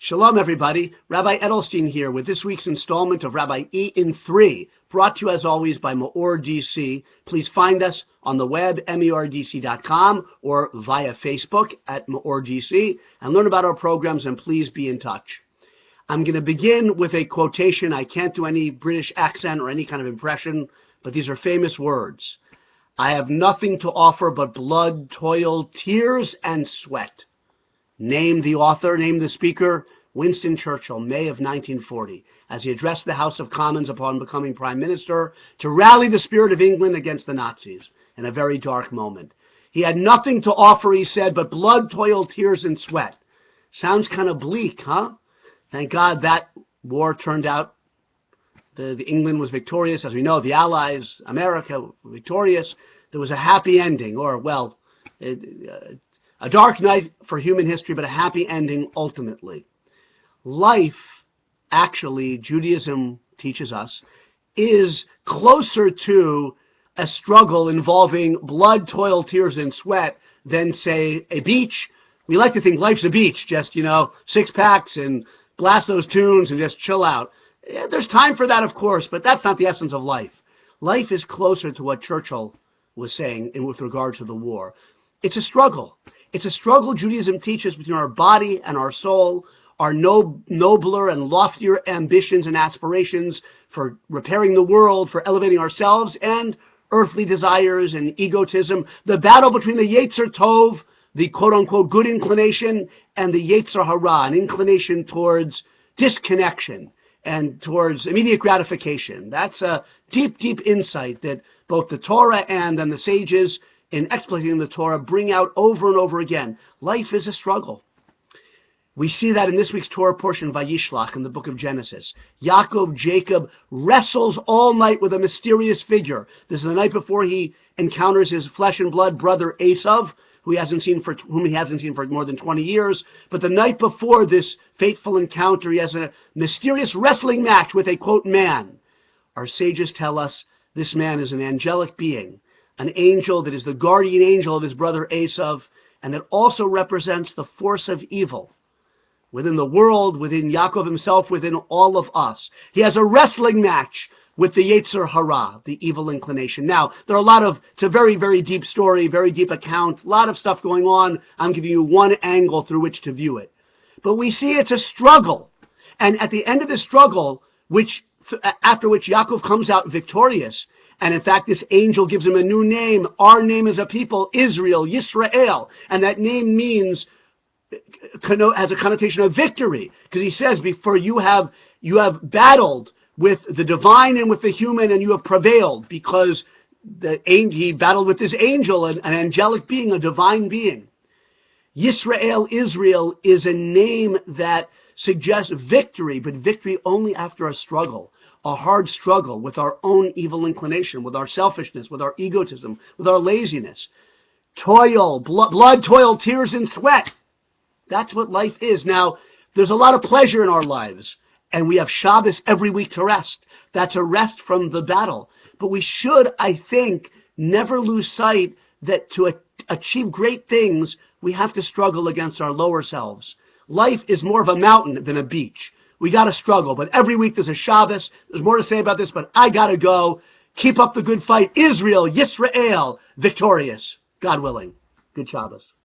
Shalom, everybody. Rabbi Edelstein here with this week's installment of Rabbi E in 3, brought to you as always by MEOR DC. Please find us on the web, MEORDC.com, or via Facebook at MEOR DC, and learn about our programs, and please be in touch. I'm going to begin with a quotation. I can't do any British accent or any kind of impression, but these are famous words. I have nothing to offer but blood, toil, tears, and sweat. Name the author, name the speaker, Winston Churchill, May of 1940, as he addressed the House of Commons upon becoming Prime Minister to rally the spirit of England against the Nazis in a very dark moment. He had nothing to offer, he said, but blood, toil, tears, and sweat. Sounds kind of bleak, huh? Thank God that war turned out. The England was victorious. As we know, the Allies, America, were victorious. There was a happy ending, or, well, a dark night for human history, but a happy ending ultimately. Life, actually, Judaism teaches us, is closer to a struggle involving blood, toil, tears, and sweat than, say, a beach. We like to think life's a beach, just, six packs and blast those tunes and just chill out. Yeah, there's time for that, of course, but that's not the essence of life. Life is closer to what Churchill was saying with regard to the war. It's a struggle. It's a struggle Judaism teaches between our body and our soul, our nobler and loftier ambitions and aspirations for repairing the world, for elevating ourselves, and earthly desires and egotism. The battle between the Yetzer Tov, the quote-unquote good inclination, and the Yetzer Hara, an inclination towards disconnection and towards immediate gratification. That's a deep, deep insight that both the Torah and then the sages in exploiting the Torah bring out over and over again. Life is a struggle. We see that in this week's Torah portion, Vayishlach, in the book of Genesis. Jacob wrestles all night with a mysterious figure. This is the night before he encounters his flesh and blood brother Esav, whom he hasn't seen for more than 20 years. But the night before this fateful encounter, he has a mysterious wrestling match with a, quote, man. Our sages tell us this man is an angelic being, an angel that is the guardian angel of his brother Esav, and that also represents the force of evil within the world, within Yaakov himself, within all of us. He has a wrestling match with the Yetzer Hara, the evil inclination. Now, it's a very, very deep story, very deep account, a lot of stuff going on. I'm giving you one angle through which to view it. But we see it's a struggle. And at the end of the struggle, after which Yaakov comes out victorious, and in fact, this angel gives him a new name. Our name as a people, Israel, Yisrael. And that name has a connotation of victory. Because he says, before you have battled with the divine and with the human, and you have prevailed, because he battled with this angel, an angelic being, a divine being. Yisrael, Israel, is a name that suggests victory, but victory only after a struggle, a hard struggle with our own evil inclination, with our selfishness, with our egotism, with our laziness. Toil, blood, toil, tears, and sweat. That's what life is. Now, there's a lot of pleasure in our lives, and we have Shabbos every week to rest. That's a rest from the battle. But we should, I think, never lose sight that to achieve great things, we have to struggle against our lower selves. Life is more of a mountain than a beach. We got to struggle, but every week there's a Shabbos. There's more to say about this, but I got to go. Keep up the good fight. Israel, Yisrael, victorious, God willing. Good Shabbos.